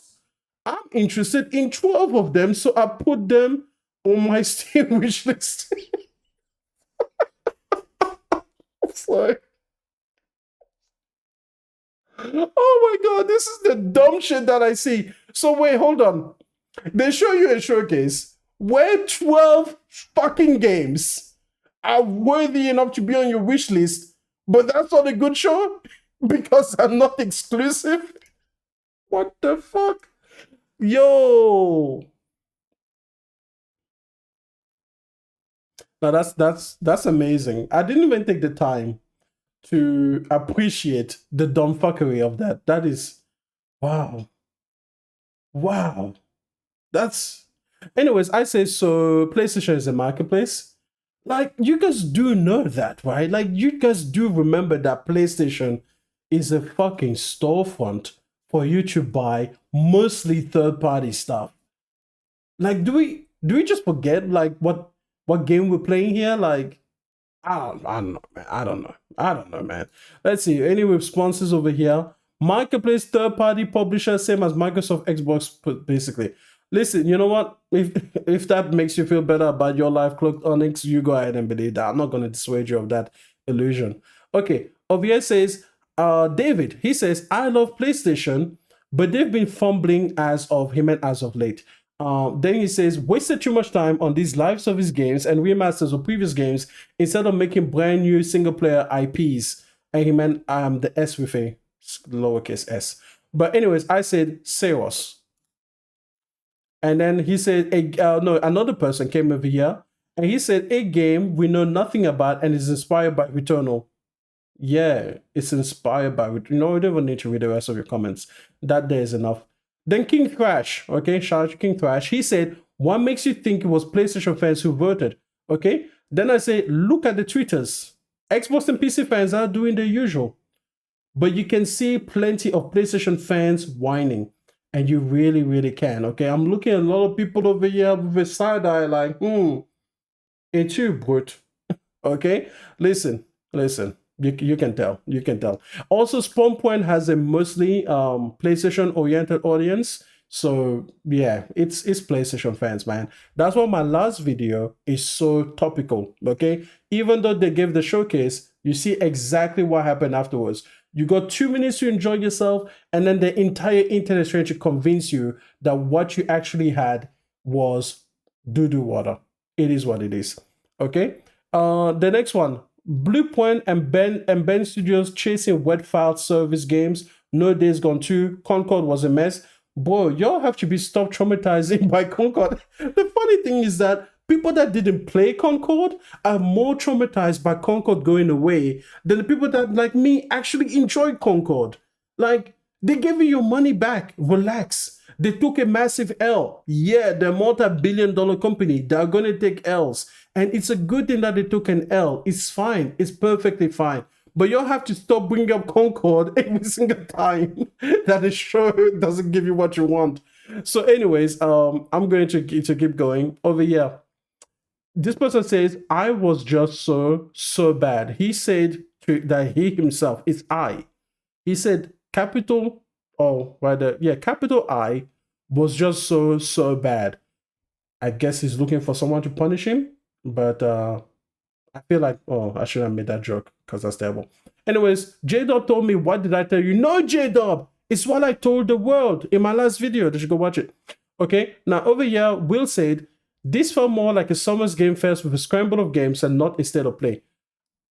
I'm interested in 12 of them, so I put them on my Steam wishlist. Sorry. Oh my god, this is the dumb shit that I see. So wait, hold on. They show you a showcase where 12 fucking games are worthy enough to be on your wish list, but that's not a good show because I'm not exclusive. What the fuck? Yo. Now that's amazing. I didn't even take the time to appreciate the dumb fuckery of that. That is, wow. Wow. That's, anyways, I say so. PlayStation is a marketplace. Like, you guys do know that, right? Like, you guys do remember that PlayStation is a fucking storefront for you to buy mostly third-party stuff. Like, do we just forget like what game we're playing here? Like, I don't know, man. I don't know, man. Let's see. Any responses over here? Marketplace, third-party publisher, same as Microsoft, Xbox, basically. Listen, you know what? If that makes you feel better about your life, Cloaked Onyx, you go ahead and believe that. I'm not going to dissuade you of that illusion. Okay, Javier says, David, he says, I love PlayStation, but they've been fumbling as of him and as of late. Then he says, wasted too much time on these live service games and remasters of previous games instead of making brand new single player IPs. And he meant the S with a lowercase s. But anyways, I said Seros. And then he said, no, another person came over here and he said, a game we know nothing about and is inspired by Returnal. Yeah, it's inspired by, you know, we don't even need to read the rest of your comments. That there is enough. Then King Thrash, okay, shout out to King Thrash. He said, what makes you think it was PlayStation fans who voted? Okay, then I say, look at the tweeters. Xbox and PC fans are doing the usual. But you can see plenty of PlayStation fans whining. And you really, really can, okay? I'm looking at a lot of people over here with a side eye like, it's you, brute. Okay? Listen. You can tell. Also, Spawn Point has a mostly PlayStation-oriented audience. So, yeah, it's PlayStation fans, man. That's why my last video is so topical, okay? Even though they gave the showcase, you see exactly what happened afterwards. You got 2 minutes to enjoy yourself, and then the entire internet is trying to convince you that what you actually had was doo-doo water. It is what it is, okay? The next one. Bluepoint and Ben Studios chasing wet file service games. No Days Gone 2. Concord was a mess. Bro, y'all have to be stopped traumatizing by Concord. The funny thing is that people that didn't play Concord are more traumatized by Concord going away than the people that, like me, actually enjoyed Concord. Like, they gave you your money back. Relax. They took a massive L. Yeah, they're a multi-billion-dollar company. They're going to take L's. And it's a good thing that they took an L. It's fine. It's perfectly fine. But you'll have to stop bringing up Concord every single time that the show doesn't give you what you want. So anyways, I'm going to keep going. Over here, this person says, I was just so bad. He said that he himself, it's I. He said, capital I was just so bad. I guess he's looking for someone to punish him. But I feel like, I shouldn't have made that joke because that's terrible. Anyways, J-Dub told me, what did I tell you? No, J-Dub! It's what I told the world in my last video. They should go watch it. Okay, now over here, Will said, this felt more like a summer's game fest with a scramble of games and not a state of play.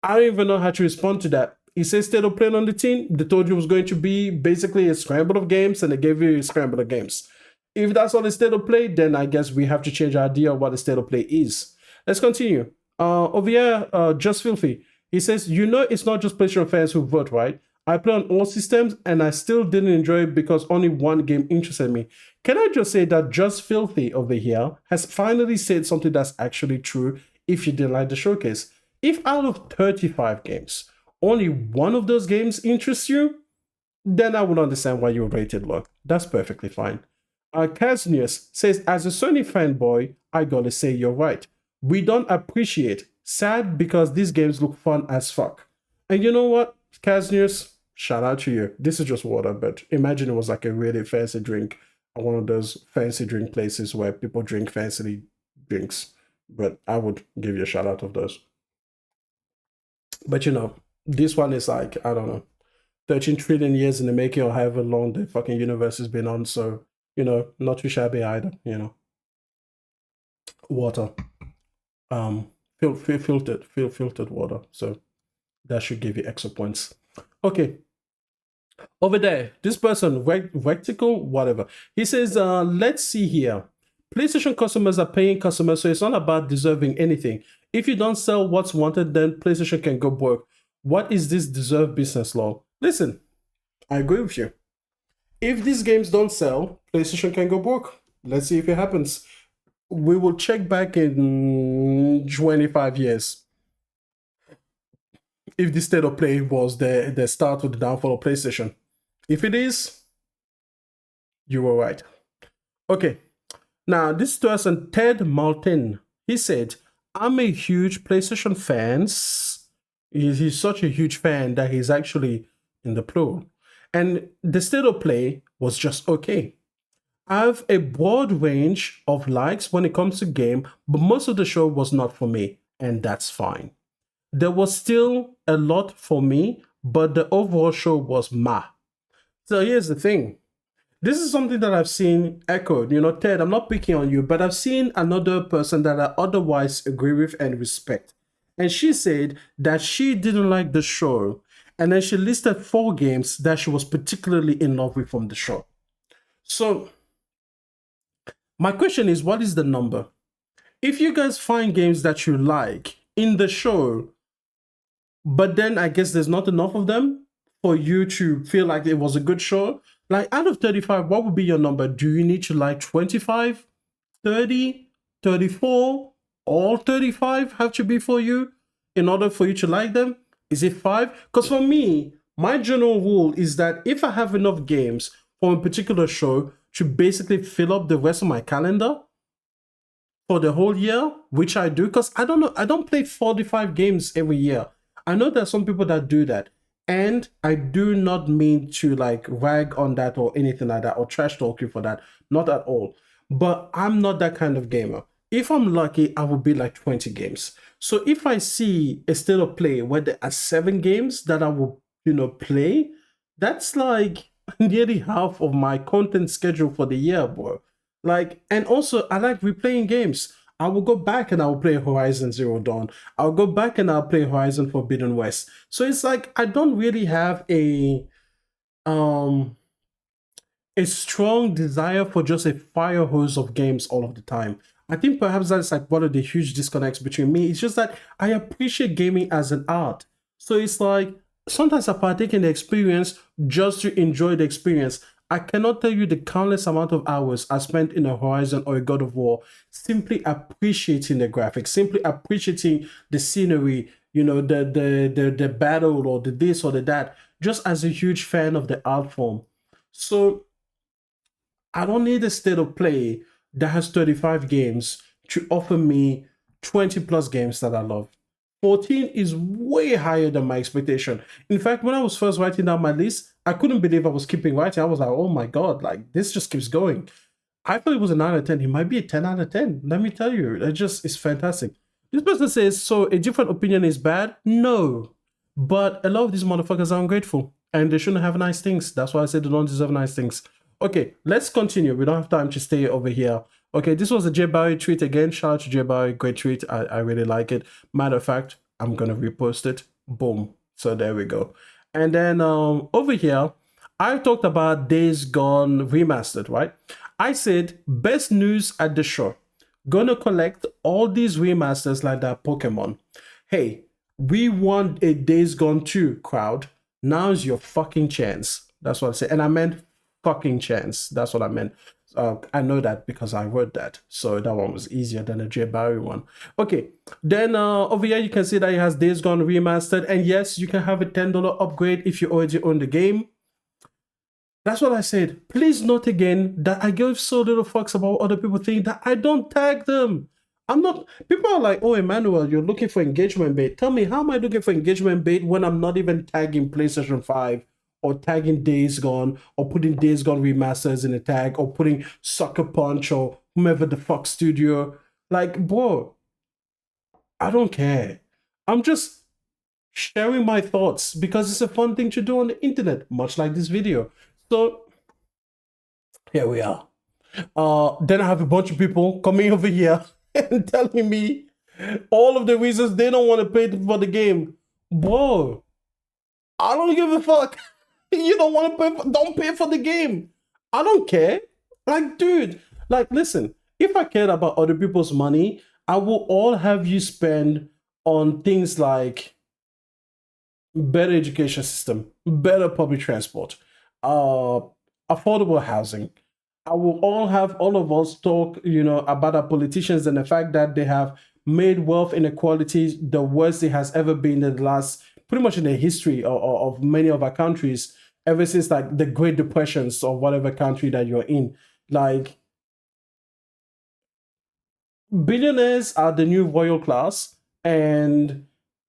I don't even know how to respond to that. He says state of play on the team. They told you it was going to be basically a scramble of games and they gave you a scramble of games. If that's all the state of play, then I guess we have to change our idea of what the state of play is. Let's continue. Over here, Just Filthy. He says, you know it's not just PlayStation fans who vote, right? I play on all systems and I still didn't enjoy it because only one game interested me. Can I just say that Just Filthy over here has finally said something that's actually true if you didn't like the showcase. If out of 35 games, only one of those games interests you, then I would understand why you rated low. That's perfectly fine. Casnius says, as a Sony fanboy, I gotta say you're right. We don't appreciate. Sad because these games look fun as fuck. And you know what, Casnius, shout out to you. This is just water, but imagine it was like a really fancy drink at one of those fancy drink places where people drink fancy drinks. But I would give you a shout out of those. But you know, this one is like, I don't know, 13 trillion years in the making or however long the fucking universe has been on. So, you know, not too shabby either, you know. Water. Filtered water. So that should give you extra points. Okay. Over there, this person, Rectical, whatever. He says, let's see here. PlayStation customers are paying customers, so it's not about deserving anything. If you don't sell what's wanted, then PlayStation can go broke. What is this deserved business law? Listen, I agree with you. If these games don't sell, PlayStation can go broke. Let's see if it happens. We will check back in 25 years. If the state of play was the start of the downfall of PlayStation. If it is, you were right. Okay. Now, this person, Ted Martin, he said, I'm a huge PlayStation fan. He's such a huge fan that he's actually in the plural. And the state of play was just okay. I have a broad range of likes when it comes to game, but most of the show was not for me, and that's fine. There was still a lot for me, but the overall show was meh. So here's the thing. This is something that I've seen echoed. Ted, I'm not picking on you, but I've seen another person that I otherwise agree with and respect. And she said that she didn't like the show. And then she listed 4 games that she was particularly in love with from the show. So, my question is, what is the number? If you guys find games that you like in the show, but then I guess there's not enough of them for you to feel like it was a good show, like out of 35, what would be your number? Do you need to like 25, 30, 34? All 35 have to be for you in order for you to like them? Is it 5? Because for me, my general rule is that if I have enough games from a particular show to basically fill up the rest of my calendar for the whole year, which I do, because I don't play 45 games every year. I know there's some people that do that. And I do not mean to like rag on that or anything like that or trash talk you for that. Not at all. But I'm not that kind of gamer. If I'm lucky, I will be like 20 games. So if I see a state of play where there are 7 games that I will, play, that's like nearly half of my content schedule for the year, bro. Like, and also I like replaying games. I will go back and I will play Horizon Zero Dawn. I'll go back and I'll play Horizon Forbidden West. So it's like I don't really have a strong desire for just a fire hose of games all of the time. I think perhaps that's like one of the huge disconnects between me. It's just that I appreciate gaming as an art. So it's like sometimes I partake in the experience just to enjoy the experience. I cannot tell you the countless amount of hours I spent in a Horizon or a God of War simply appreciating the graphics, simply appreciating the scenery, the battle or the this or the that, just as a huge fan of the art form. So I don't need a state of play that has 35 games to offer me 20 plus games that I love. 14 is way higher than my expectation. In fact, when I was first writing down my list, I couldn't believe I was keeping writing. I was like, oh my God, like this just keeps going. I thought it was a 9 out of 10. It might be a 10 out of 10. Let me tell you, it's fantastic. This person says, so a different opinion is bad? No. But a lot of these motherfuckers are ungrateful and they shouldn't have nice things. That's why I said they don't deserve nice things. Okay, let's continue. We don't have time to stay over here. Okay, this was a J Barry tweet again. Shout out to J Barry, great tweet. I really like it. Matter of fact, I'm gonna repost it. Boom. So there we go. And then over here, I talked about Days Gone Remastered, right? I said best news at the show. Gonna collect all these remasters like that Pokemon. Hey, we want a Days Gone 2 crowd. Now's your fucking chance. That's what I said. And I meant fucking chance. That's what I meant. I know that because I wrote that. So that one was easier than the J Barry one. Okay. Then over here, you can see that it has Days Gone Remastered. And yes, you can have a $10 upgrade if you already own the game. That's what I said. Please note again that I give so little fucks about what other people think that I don't tag them. I'm not. People are like, oh, Emmanuel, you're looking for engagement bait. Tell me, how am I looking for engagement bait when I'm not even tagging PlayStation 5 or tagging Days Gone or putting Days Gone remasters in a tag or putting Sucker Punch or whomever the fuck studio? Like, bro, I don't care. I'm just sharing my thoughts because it's a fun thing to do on the internet, much like this video. So here we are. Then I have a bunch of people coming over here and telling me all of the reasons they don't want to pay for the game. Bro, I don't give a fuck. You don't want to pay don't pay for the game. I don't care. Like, dude, like, listen, if I cared about other people's money, I will all have you spend on things like better education system, better public transport, affordable housing. I will all of us talk, about our politicians and the fact that they have made wealth inequality the worst it has ever been in the last, pretty much in the history of many of our countries, ever since like the Great Depressions or whatever country that you're in. Like, billionaires are the new royal class, and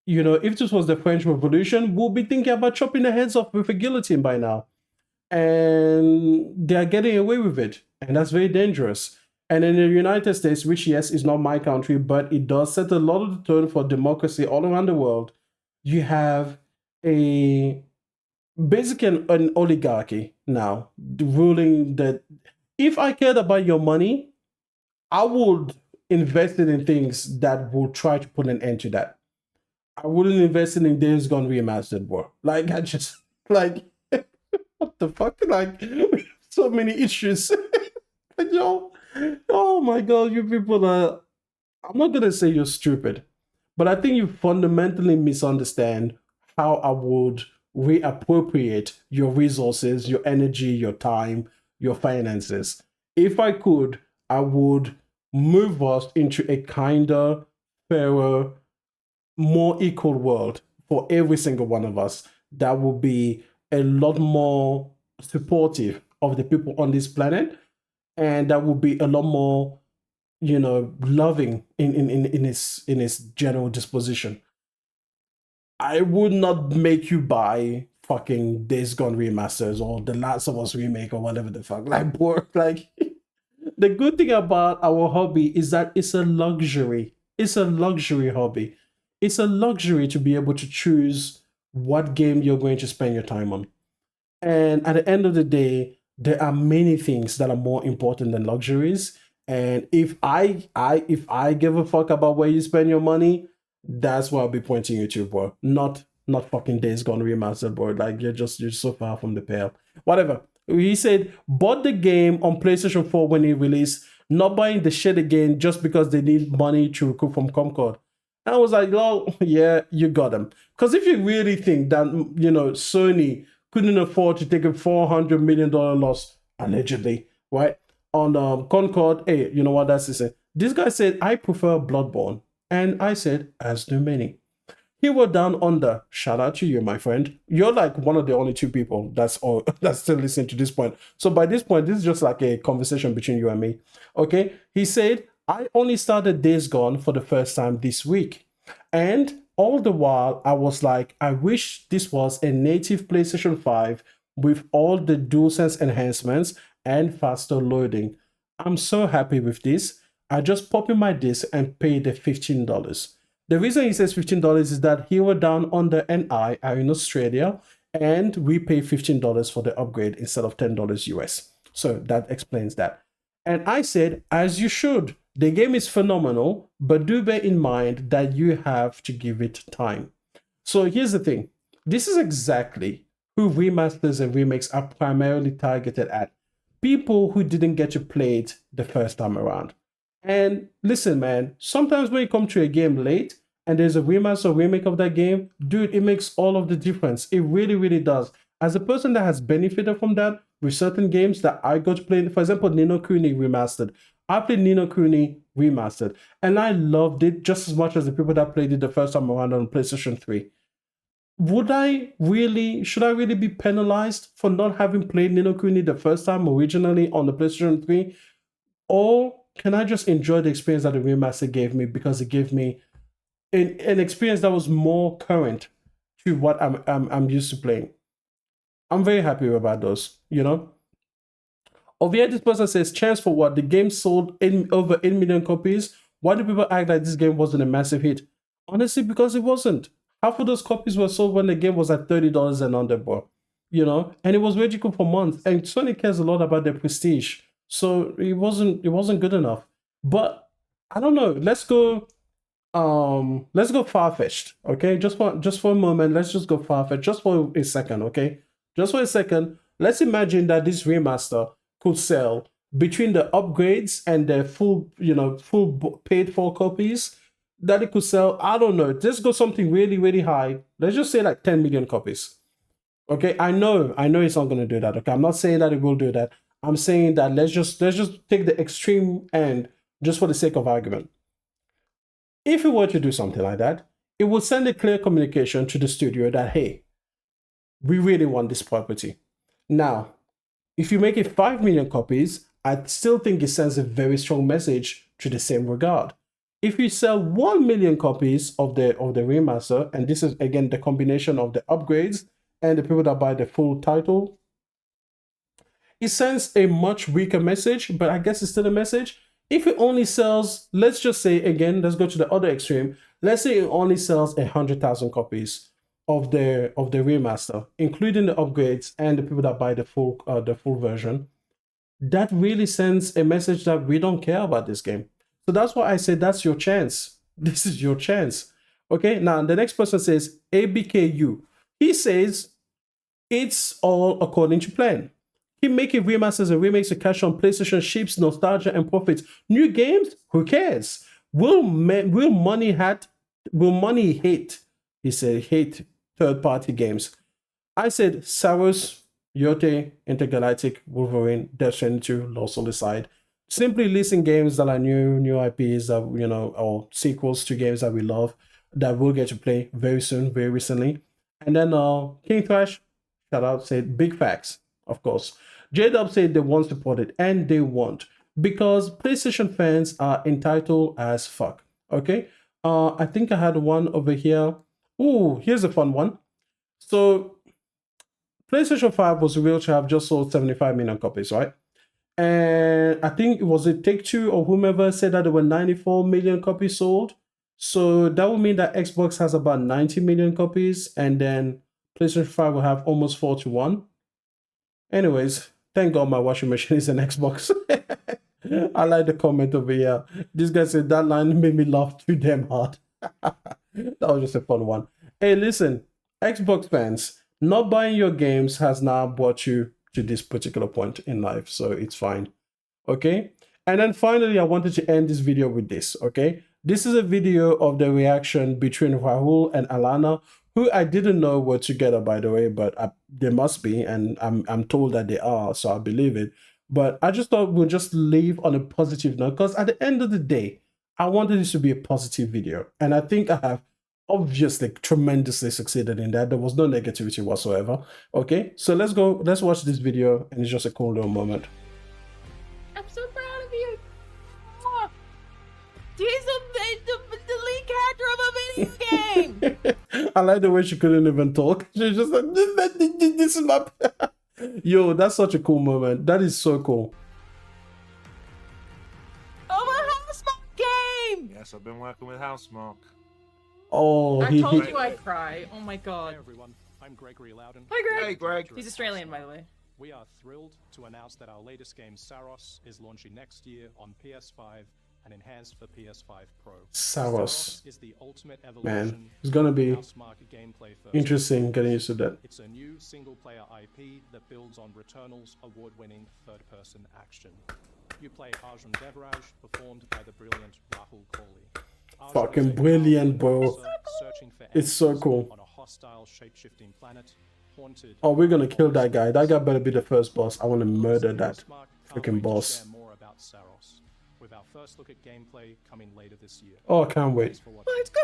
if this was the French Revolution, we'll be thinking about chopping the heads off with a guillotine by now. and they are getting away with it, and that's very dangerous. And in the United States, which yes is not my country, but it does set a lot of the tone for democracy all around the world, you have a basically an oligarchy now ruling that. If I cared about your money, I would invest it in things that will try to put an end to that. I wouldn't invest in Days Gone Remastered, bro. Like, I just, like, what the fuck? Like, so many issues. Like, yo, oh my god, you people are, I'm not gonna say you're stupid, but I think you fundamentally misunderstand how I would reappropriate your resources, your energy, your time, your finances. If I could, I would move us into a kinder, fairer, more equal world for every single one of us that will be a lot more supportive of the people on this planet, and that will be a lot more, loving in its general disposition. I would not make you buy fucking Days Gone remasters or The Last of Us remake or whatever the fuck. Like, boy, like the good thing about our hobby is that it's a luxury. It's a luxury hobby. It's a luxury to be able to choose what game you're going to spend your time on. And at the end of the day, there are many things that are more important than luxuries. And if I give a fuck about where you spend your money, that's what I'll be pointing you to, bro. Not fucking Days Gone remastered, bro. Like you're so far from the pale. Whatever. He said bought the game on PlayStation 4 when it released, not buying the shit again just because they need money to recoup from Concord. And I was like, oh yeah, you got them. Because if you really think that Sony couldn't afford to take a $400 million loss, allegedly, right? On Concord. Hey, you know what? That's it. This guy said, I prefer Bloodborne. And I said, as do many. He were down under. Shout out to you, my friend. You're like one of the only two people that's all that's still listening to this point. So by this point, this is just like a conversation between you and me. Okay. He said, I only started Days Gone for the first time this week. And all the while, I was like, I wish this was a native PlayStation 5 with all the DualSense enhancements and faster loading. I'm so happy with this. I just pop in my disc and pay the $15. The reason he says $15 is that he were down under and I are in Australia, and we pay $15 for the upgrade instead of $10 US. So that explains that. And I said, as you should. The game is phenomenal, but do bear in mind that you have to give it time. So here's the thing. This is exactly who remasters and remakes are primarily targeted at. People who didn't get to play it the first time around. And listen, man, sometimes when you come to a game late and there's a remaster or remake of that game, dude, it makes all of the difference. It really, really does. As a person that has benefited from that with certain games that I got to play, for example, Ni no Kuni remastered. I played Ni no Kuni remastered, and I loved it just as much as the people that played it the first time around on PlayStation 3. Should I really be penalized for not having played Ni no Kuni the first time originally on the PlayStation 3? Or can I just enjoy the experience that the remaster gave me because it gave me an experience that was more current to what I'm used to playing? I'm very happy about those, Over here, this person says, chance for what? The game sold over 8 million copies. Why do people act like this game wasn't a massive hit? Honestly, because it wasn't. Half of those copies were sold when the game was at $30 and under, bro. And it was really cool for months. And Sony cares a lot about their prestige. So it wasn't good enough. But I don't know. Let's go far-fetched. Okay. Just for a moment, let's just go far-fetched. Just for a second, okay? Just for a second. Let's imagine that this remaster could sell between the upgrades and the full paid for copies, that it could sell, I don't know, let's go something really, really high. Let's just say like 10 million copies. Okay, I know it's not going to do that. Okay, I'm not saying that it will do that. I'm saying that let's just take the extreme end just for the sake of argument. If we were to do something like that, it would send a clear communication to the studio that, hey, we really want this property. Now, if you make it 5 million copies, I still think it sends a very strong message to the same regard. If you sell 1 million copies of the remaster, and this is again the combination of the upgrades and the people that buy the full title, it sends a much weaker message, but I guess it's still a message. If it only sells, let's just say again, let's go to the other extreme. Let's say it only sells 100,000 copies of the remaster, including the upgrades and the people that buy the full version. That really sends a message that we don't care about this game. So that's why I say that's your chance. This is your chance. Okay, now the next person says ABKU. He says it's all according to plan. Keep making remasters and remakes to cash on PlayStation ships, nostalgia, and profits. New games? Who cares? Will money hate? He said hate third-party games. I said Saros, Yote, Intergalactic, Wolverine, Death Stranding 2, Lost on the side. Simply listing games that are new IPs that or sequels to games that we love that we'll get to play very soon, very recently. And then King Thrash, shout out, said big facts, of course. J-Dub said they won't support it, and they won't, because PlayStation fans are entitled as fuck. Okay? I think I had one over here. Ooh, here's a fun one. So PlayStation 5 was revealed to have just sold 75 million copies, right? And I think it was Take-Two or whomever said that there were 94 million copies sold. So that would mean that Xbox has about 90 million copies, and then PlayStation 5 will have almost 41. Anyways, thank God my washing machine is an Xbox. I like the comment over here. This guy said that line made me laugh too damn hard. That was just a fun one. Hey, listen, Xbox fans, not buying your games has now brought you to this particular point in life, so it's fine. Okay? And then finally, I wanted to end this video with this, okay? This is a video of the reaction between Rahul and Alana, who I didn't know were together, by the way, but they must be, and I'm told that they are, so I believe it. But I just thought we'll just leave on a positive note, because at the end of the day, I wanted this to be a positive video, and I think I have obviously tremendously succeeded in that. There was no negativity whatsoever. Okay, so let's watch this video, and it's just a cool little moment. I'm so proud of you. He's the lead character of a video game. I like the way she couldn't even talk. She's just like, this is my... Yo, that's such a cool moment. That is so cool. Oh, my Housemarque game. Yes, I've been working with Housemarque. Oh, I told you I'd cry. Oh my god. Hi everyone, I'm Gregory Loudon. Hi, Greg. Hey, Greg. He's Australian, by the way. We are thrilled to announce that our latest game, Saros, is launching next year on PS5 and enhanced for PS5 Pro. Saros is the ultimate evolution. Man, it's gonna be gameplay first. Interesting getting used to that. It's a new single-player IP that builds on Returnal's award-winning third-person action. You play Arjun Devraj, performed by the brilliant Rahul Kohli. Fucking brilliant, bro. It's so cool. On a hostile, shape-shifting planet, haunted. Oh, we're gonna kill that guy. That guy better be the first boss. I want to murder that freaking boss. More about Saros, with our first look at gameplay coming later this year. Oh, I can't wait. Let's go.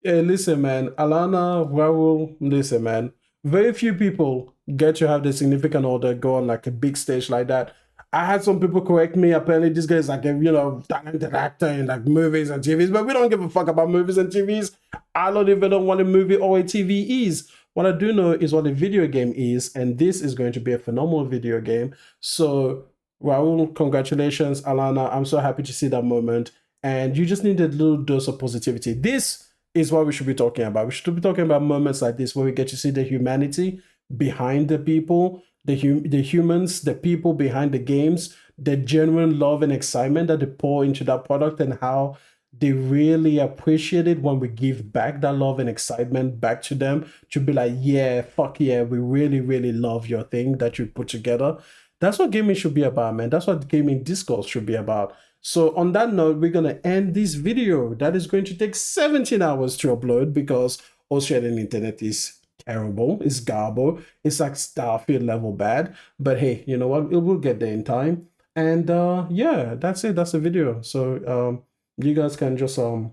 Yeah, listen, man. Alana, Rahul, listen, man. Very few people get to have the significant other go on like a big stage like that. I had some people correct me. Apparently, this guy's like a talented actor in like movies and TVs, but we don't give a fuck about movies and TVs. I don't even know what a movie or a TV is. What I do know is what a video game is, and this is going to be a phenomenal video game. So, Rahul, congratulations, Alana. I'm so happy to see that moment, and you just need a little dose of positivity. This is what we should be talking about. We should be talking about moments like this where we get to see the humanity behind the people, the humans, the people behind the games, the genuine love and excitement that they pour into that product, and how they really appreciate it when we give back that love and excitement back to them, to be like, yeah, fuck yeah, we really, really love your thing that you put together. That's what gaming should be about, man. That's what gaming discourse should be about. So on that note, we're going to end this video. That is going to take 17 hours to upload because Australian internet is terrible. It's garbo. It's like Starfield level bad. But hey, you know what? It will get there in time. And yeah, that's it. That's the video. So you guys can just, you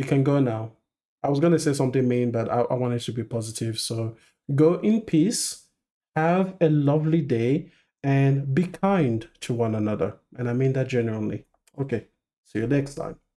can go now. I was going to say something mean, but I want it to be positive. So go in peace. Have a lovely day. And be kind to one another. And I mean that genuinely. Okay, see you next time.